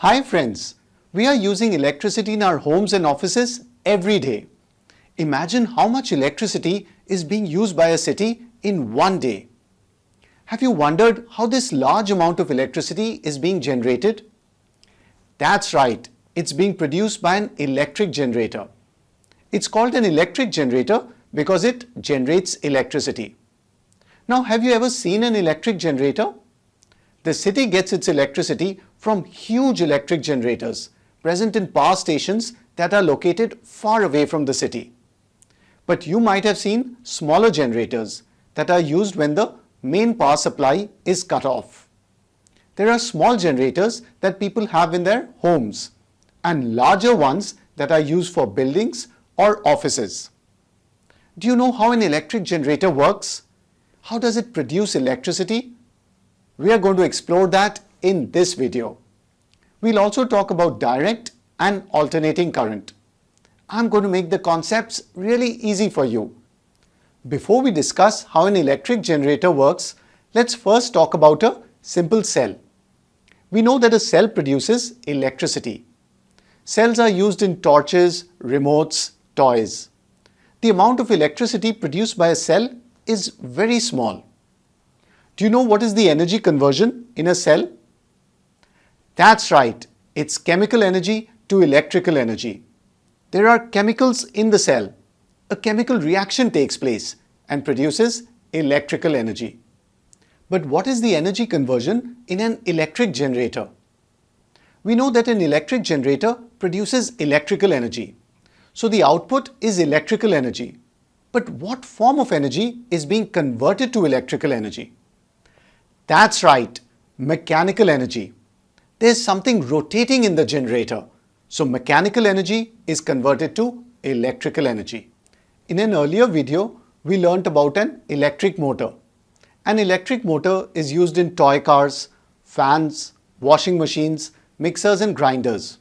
Hi friends, we are using electricity in our homes and offices every day. Imagine how much electricity is being used by a city in one day. Have you wondered how this large amount of electricity is being generated? That's right, it's being produced by an electric generator. It's called an electric generator because it generates electricity. Now, have you ever seen an electric generator? The city gets its electricity from huge electric generators present in power stations that are located far away from the city. But you might have seen smaller generators that are used when the main power supply is cut off. There are small generators that people have in their homes and larger ones that are used for buildings or offices. Do you know how an electric generator works? How does it produce electricity? We are going to explore that in this video. We'll also talk about direct and alternating current. I'm going to make the concepts really easy for you. Before we discuss how an electric generator works, let's first talk about a simple cell. We know that a cell produces electricity. Cells are used in torches, remotes, toys. The amount of electricity produced by a cell is very small. Do you know what is the energy conversion in a cell? That's right, it's chemical energy to electrical energy. There are chemicals in the cell. A chemical reaction takes place and produces electrical energy. But what is the energy conversion in an electric generator? We know that an electric generator produces electrical energy. So the output is electrical energy. But what form of energy is being converted to electrical energy? That's right, mechanical energy. There's something rotating in the generator. So mechanical energy is converted to electrical energy. In an earlier video, we learnt about an electric motor. An electric motor is used in toy cars, fans, washing machines, mixers and grinders.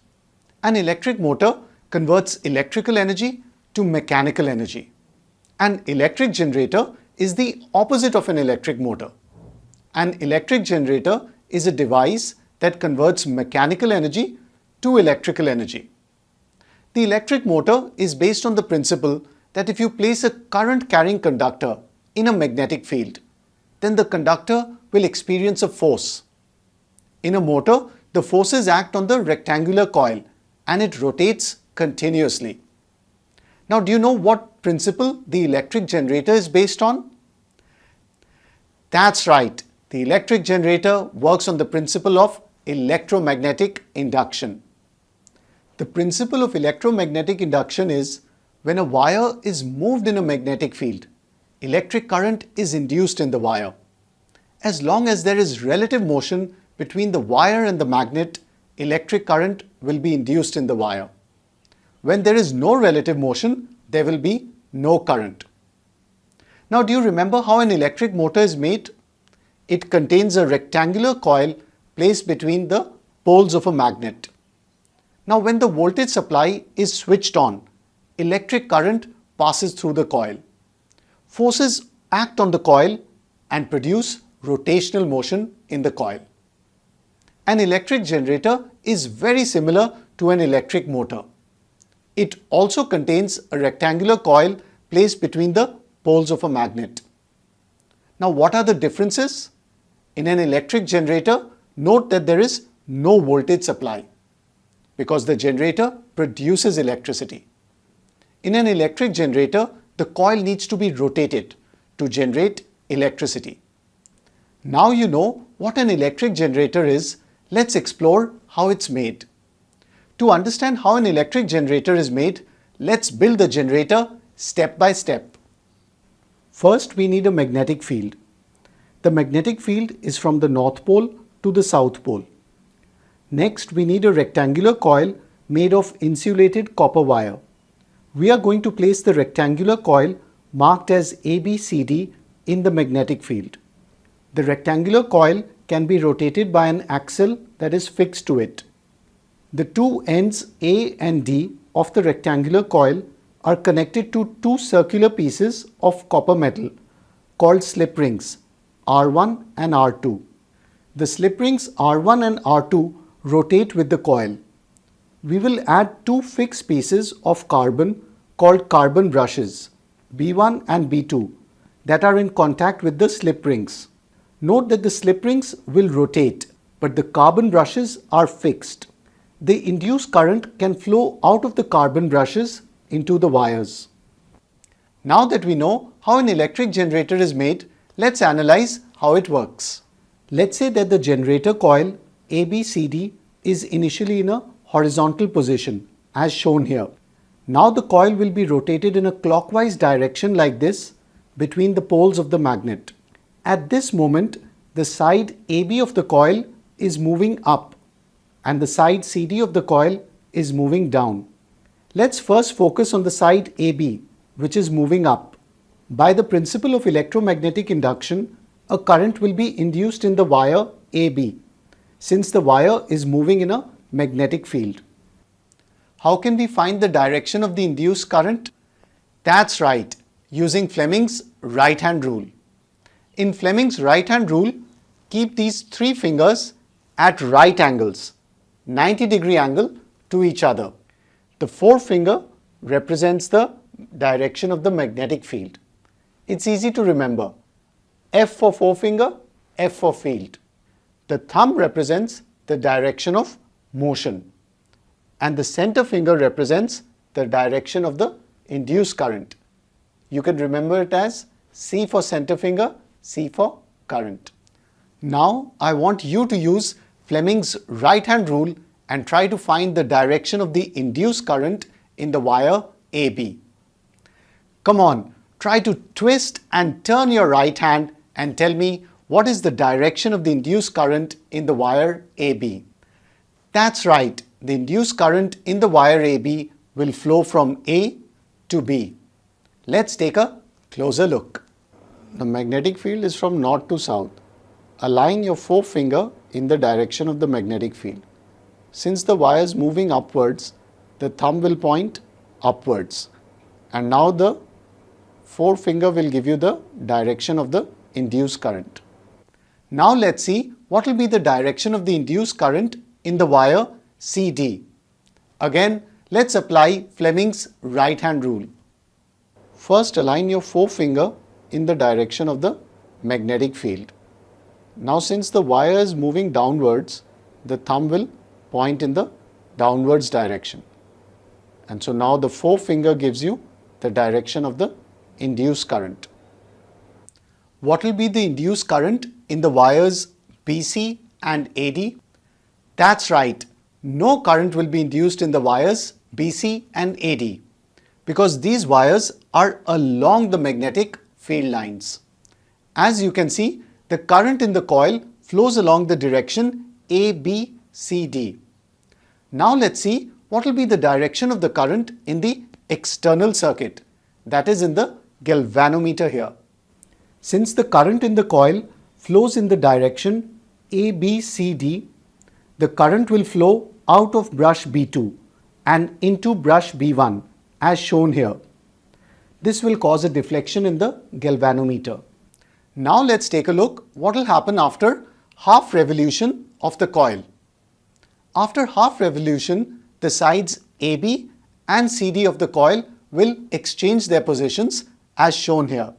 An electric motor converts electrical energy to mechanical energy. An electric generator is the opposite of an electric motor. An electric generator is a device that converts mechanical energy to electrical energy. The electric motor is based on the principle that if you place a current-carrying conductor in a magnetic field, then the conductor will experience a force. In a motor, the forces act on the rectangular coil and it rotates continuously. Now, do you know what principle the electric generator is based on? That's right. The electric generator works on the principle of electromagnetic induction. The principle of electromagnetic induction is when a wire is moved in a magnetic field, electric current is induced in the wire. As long as there is relative motion between the wire and the magnet, electric current will be induced in the wire. When there is no relative motion, there will be no current. Now, do you remember how an electric motor is made? It contains a rectangular coil placed between the poles of a magnet. Now, when the voltage supply is switched on, electric current passes through the coil. Forces act on the coil and produce rotational motion in the coil. An electric generator is very similar to an electric motor. It also contains a rectangular coil placed between the poles of a magnet. Now, what are the differences? In an electric generator, note that there is no voltage supply because the generator produces electricity. In an electric generator, the coil needs to be rotated to generate electricity. Now you know what an electric generator is, let's explore how it's made. To understand how an electric generator is made, let's build the generator step by step. First, we need a magnetic field. The magnetic field is from the North Pole to the South Pole. Next, we need a rectangular coil made of insulated copper wire. We are going to place the rectangular coil marked as ABCD in the magnetic field. The rectangular coil can be rotated by an axle that is fixed to it. The two ends A and D of the rectangular coil are connected to two circular pieces of copper metal called slip rings R1 and R2. The slip rings R1 and R2 rotate with the coil. We will add two fixed pieces of carbon called carbon brushes, B1 and B2, that are in contact with the slip rings. Note that the slip rings will rotate, but the carbon brushes are fixed. The induced current can flow out of the carbon brushes into the wires. Now that we know how an electric generator is made, let's analyze how it works. Let's say that the generator coil ABCD is initially in a horizontal position as shown here. Now the coil will be rotated in a clockwise direction like this between the poles of the magnet. At this moment, the side AB of the coil is moving up and the side CD of the coil is moving down. Let's first focus on the side AB, which is moving up. By the principle of electromagnetic induction, a current will be induced in the wire AB, since the wire is moving in a magnetic field. How can we find the direction of the induced current? That's right, using Fleming's right-hand rule. In Fleming's right-hand rule, keep these three fingers at right angles, 90-degree angle to each other. The forefinger represents the direction of the magnetic field. It's easy to remember. F for forefinger, F for field. The thumb represents the direction of motion. And the center finger represents the direction of the induced current. You can remember it as C for center finger, C for current. Now I want you to use Fleming's right-hand rule and try to find the direction of the induced current in the wire AB. Come on, try to twist and turn your right hand and tell me what is the direction of the induced current in the wire AB. That's right, the induced current in the wire AB will flow from A to B. Let's take a closer look. The magnetic field is from north to south. Align your forefinger in the direction of the magnetic field. Since the wire is moving upwards, the thumb will point upwards. And now the forefinger will give you the direction of the induced current. Now let's see what will be the direction of the induced current in the wire CD. Again, let's apply Fleming's right-hand rule. First, align your forefinger in the direction of the magnetic field. Now, since the wire is moving downwards, the thumb will point in the downwards direction. And so now the forefinger gives you the direction of the induced current. What will be the induced current in the wires BC and AD? That's right, no current will be induced in the wires BC and AD because these wires are along the magnetic field lines. As you can see, the current in the coil flows along the direction ABCD. Now let's see what will be the direction of the current in the external circuit, that is in the galvanometer here. Since the current in the coil flows in the direction ABCD, the current will flow out of brush B2 and into brush B1 as shown here. This will cause a deflection in the galvanometer. Now let's take a look what will happen after half revolution of the coil. After half revolution, the sides AB and CD of the coil will exchange their positions as shown here.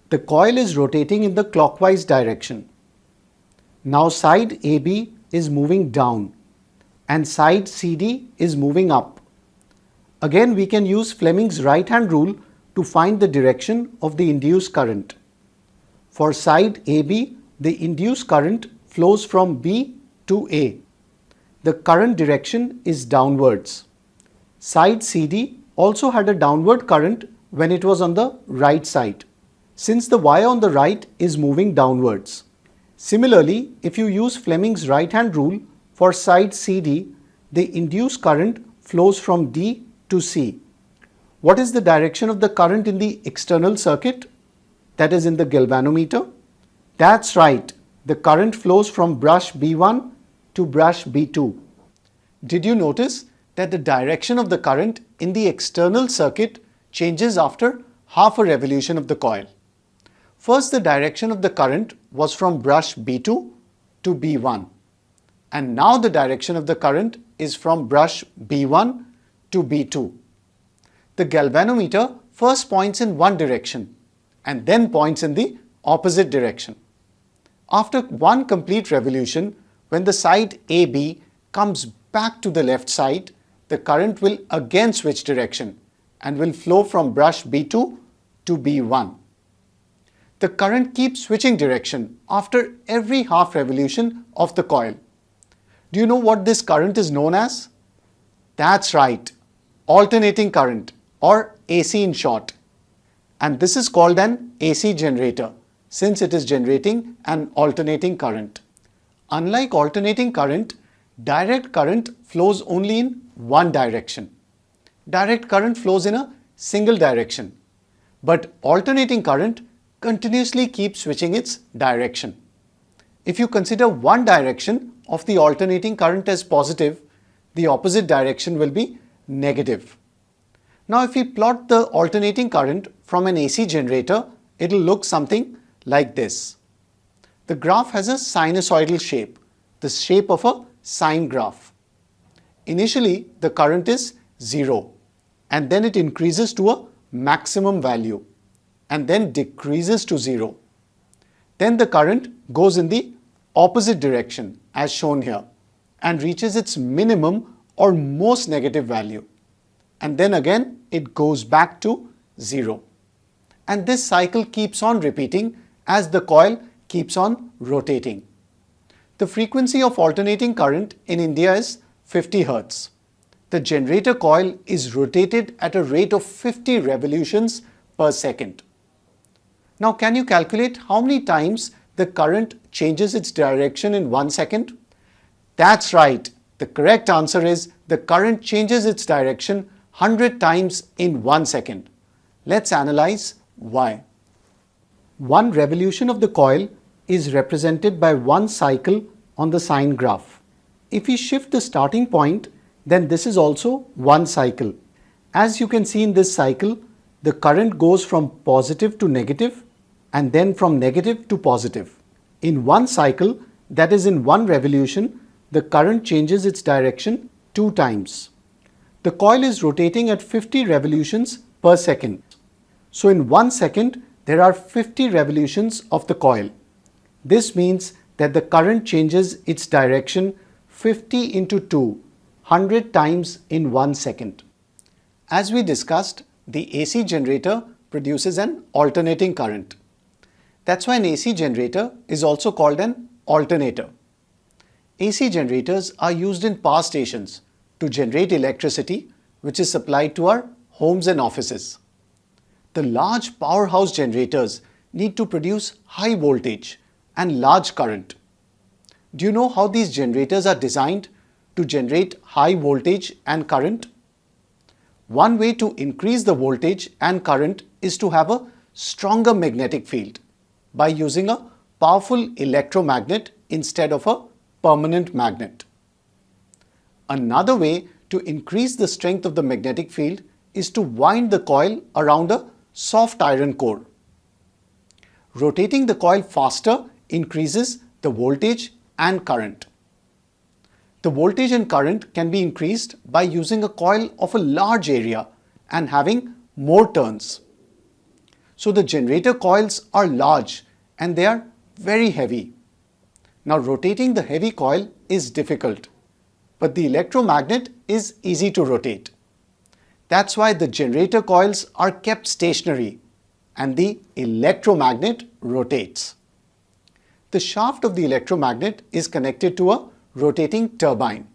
The coil is rotating in the clockwise direction. Now side AB is moving down and side CD is moving up. Again, we can use Fleming's right-hand rule to find the direction of the induced current. For side AB, the induced current flows from B to A. The current direction is downwards. Side CD also had a downward current when it was on the right side, since the wire on the right is moving downwards. Similarly, if you use Fleming's right-hand rule for side CD, the induced current flows from D to C. What is the direction of the current in the external circuit? That is in the galvanometer. That's right, the current flows from brush B1 to brush B2. Did you notice that the direction of the current in the external circuit changes after half a revolution of the coil? First, the direction of the current was from brush B2 to B1. And now the direction of the current is from brush B1 to B2. The galvanometer first points in one direction and then points in the opposite direction. After one complete revolution, when the side AB comes back to the left side, the current will again switch direction and will flow from brush B2 to B1. The current keeps switching direction after every half revolution of the coil. Do you know what this current is known as? That's right, alternating current, or AC in short. And this is called an AC generator since it is generating an alternating current. Unlike alternating current, direct current flows only in one direction. Direct current flows in a single direction. But alternating current continuously keeps switching its direction. If you consider one direction of the alternating current as positive, the opposite direction will be negative. Now if we plot the alternating current from an AC generator, it will look something like this. The graph has a sinusoidal shape, the shape of a sine graph. Initially, the current is 0 and then it increases to a maximum value and then decreases to 0. Then the current goes in the opposite direction as shown here and reaches its minimum or most negative value. And then again it goes back to 0. And this cycle keeps on repeating as the coil keeps on rotating. The frequency of alternating current in India is 50 Hz. The generator coil is rotated at a rate of 50 revolutions per second. Now can you calculate how many times the current changes its direction in 1 second? That's right. The correct answer is the current changes its direction 100 times in 1 second. Let's analyze why. One revolution of the coil is represented by one cycle on the sine graph. If we shift the starting point, then this is also one cycle. As you can see in this cycle, the current goes from positive to negative and then from negative to positive. In one cycle, that is in one revolution, the current changes its direction 2 times. The coil is rotating at 50 revolutions per second. So in 1 second, there are 50 revolutions of the coil. This means that the current changes its direction 50 into 2, 100 times in 1 second. As we discussed, the AC generator produces an alternating current. That's why an AC generator is also called an alternator. AC generators are used in power stations to generate electricity which is supplied to our homes and offices. The large powerhouse generators need to produce high voltage and large current. Do you know how these generators are designed to generate high voltage and current? One way to increase the voltage and current is to have a stronger magnetic field by using a powerful electromagnet instead of a permanent magnet. Another way to increase the strength of the magnetic field is to wind the coil around a soft iron core. Rotating the coil faster increases the voltage and current. The voltage and current can be increased by using a coil of a large area and having more turns. So the generator coils are large and they are very heavy. Now rotating the heavy coil is difficult, but the electromagnet is easy to rotate. That's why the generator coils are kept stationary and the electromagnet rotates. The shaft of the electromagnet is connected to a rotating turbine.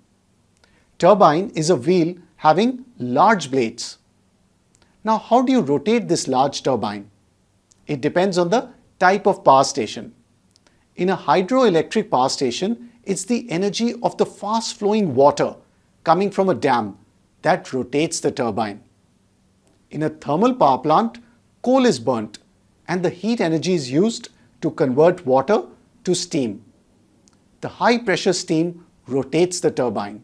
Turbine is a wheel having large blades. Now how do you rotate this large turbine? It depends on the type of power station. In a hydroelectric power station, it's the energy of the fast flowing water coming from a dam that rotates the turbine. In a thermal power plant, coal is burnt and the heat energy is used to convert water to steam. The high pressure steam rotates the turbine.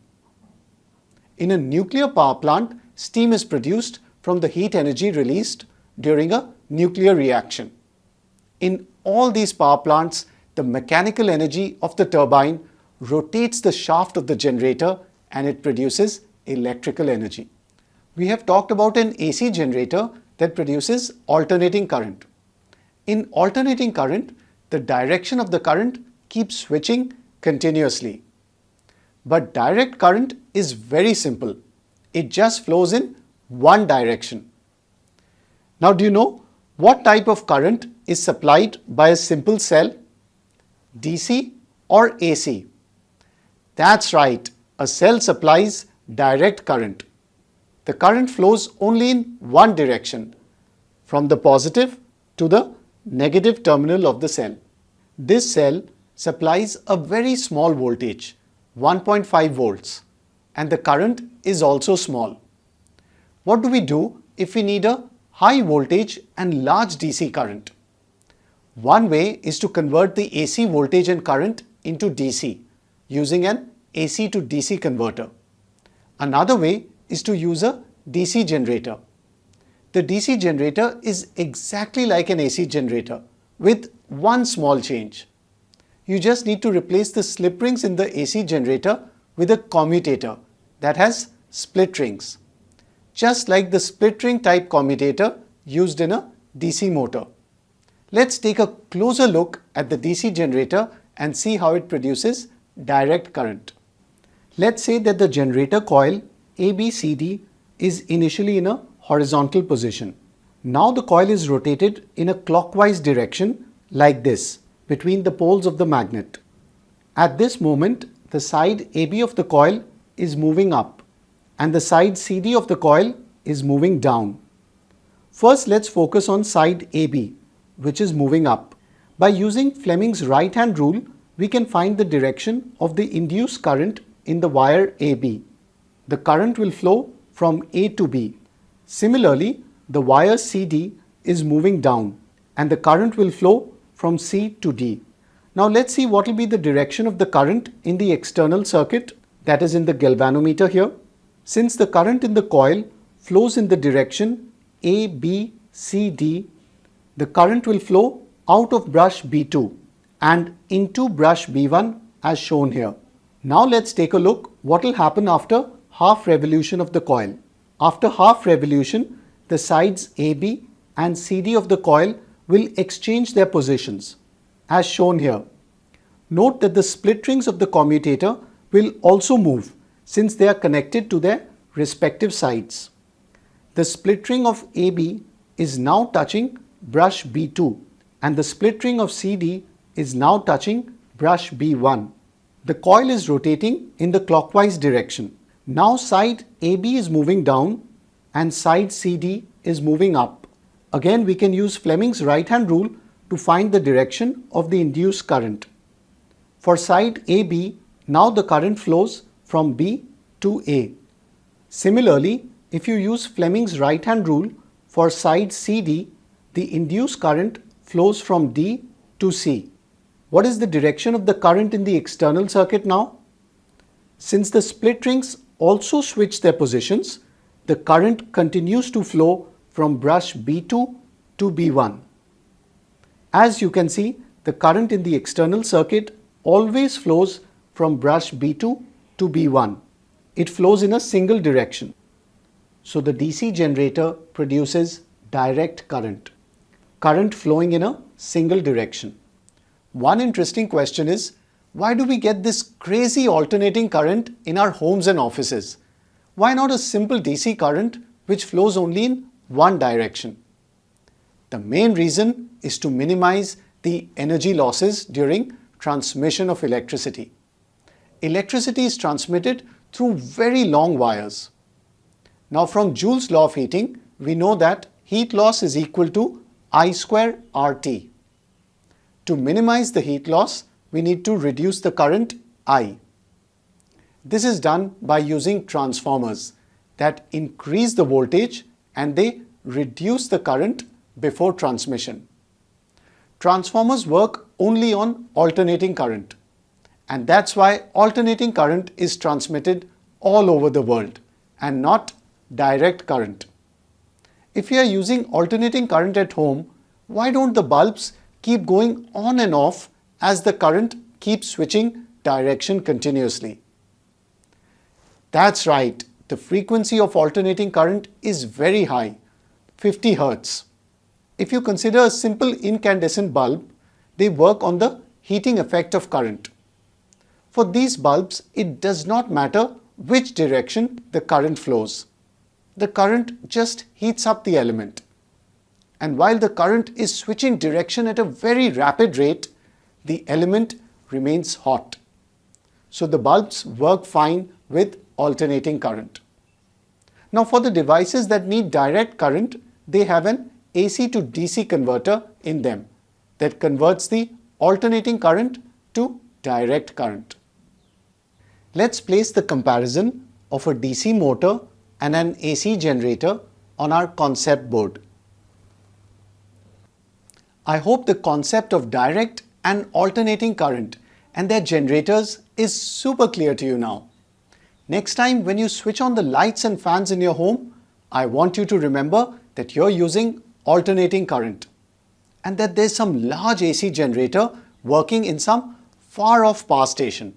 In a nuclear power plant, steam is produced from the heat energy released during a nuclear reaction. In all these power plants, the mechanical energy of the turbine rotates the shaft of the generator and it produces electrical energy. We have talked about an AC generator that produces alternating current. In alternating current, the direction of the current keeps switching continuously. But direct current is very simple. It just flows in one direction. Now, do you know what type of current is supplied by a simple cell? DC or AC? That's right, a cell supplies direct current. The current flows only in one direction, from the positive to the negative terminal of the cell. This cell supplies a very small voltage, 1.5 volts, and the current is also small. What do we do if we need a high voltage and large DC current? One way is to convert the AC voltage and current into DC using an AC to DC converter. Another way is to use a DC generator. The DC generator is exactly like an AC generator with one small change. You just need to replace the slip rings in the AC generator with a commutator that has split rings, just like the split ring type commutator used in a DC motor. Let's take a closer look at the DC generator and see how it produces direct current. Let's say that the generator coil ABCD is initially in a horizontal position. Now the coil is rotated in a clockwise direction like this between the poles of the magnet. At this moment, the side AB of the coil is moving up and the side CD of the coil is moving down. First, let's focus on side AB, which is moving up. By using Fleming's right-hand rule, we can find the direction of the induced current in the wire AB. The current will flow from A to B. Similarly, the wire CD is moving down and the current will flow from C to D. Now let's see what will be the direction of the current in the external circuit, that is in the galvanometer here. Since the current in the coil flows in the direction A, B, C, D, the current will flow out of brush B2 and into brush B1 as shown here. Now let's take a look what will happen after half revolution of the coil. After half revolution, the sides AB and CD of the coil will exchange their positions as shown here. Note that the split rings of the commutator will also move since they are connected to their respective sides. The split ring of AB is now touching brush B2 and the split ring of CD is now touching brush B1. The coil is rotating in the clockwise direction. Now side AB is moving down and side CD is moving up. Again, we can use Fleming's right-hand rule to find the direction of the induced current. For side AB, now the current flows from B to A. Similarly, if you use Fleming's right-hand rule for side CD, the induced current flows from D to C. What is the direction of the current in the external circuit now? Since the split rings also switch their positions, the current continues to flow from brush B2 to B1. As you can see, the current in the external circuit always flows from brush B2 to B1. It flows in a single direction. So the DC generator produces direct current flowing in a single direction. One interesting question is, why do we get this crazy alternating current in our homes and offices? Why not a simple DC current which flows only in one direction? The main reason is to minimize the energy losses during transmission of electricity. Electricity is transmitted through very long wires. Now from Joule's law of heating, we know that heat loss is equal to I square RT. To minimize the heat loss, we need to reduce the current I. This is done by using transformers that increase the voltage and they reduce the current before transmission. Transformers work only on alternating current, and that's why alternating current is transmitted all over the world and not direct current. If you are using alternating current at home, why don't the bulbs keep going on and off as the current keeps switching direction continuously. That's right, the frequency of alternating current is very high, 50 Hz. If you consider a simple incandescent bulb, they work on the heating effect of current. For these bulbs, it does not matter which direction the current flows. The current just heats up the element. And while the current is switching direction at a very rapid rate, the element remains hot. So the bulbs work fine with alternating current. Now for the devices that need direct current, they have an AC to DC converter in them that converts the alternating current to direct current. Let's place the comparison of a DC motor and an AC generator on our concept board. I hope the concept of direct and alternating current and their generators is super clear to you now. Next time when you switch on the lights and fans in your home, I want you to remember that you're using alternating current and that there's some large AC generator working in some far-off power station.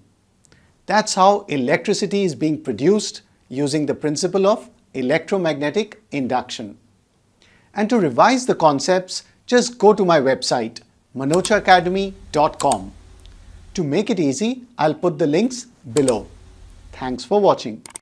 That's how electricity is being produced using the principle of electromagnetic induction. And to revise the concepts, just go to my website, manochaacademy.com. To make it easy, I'll put the links below. Thanks for watching.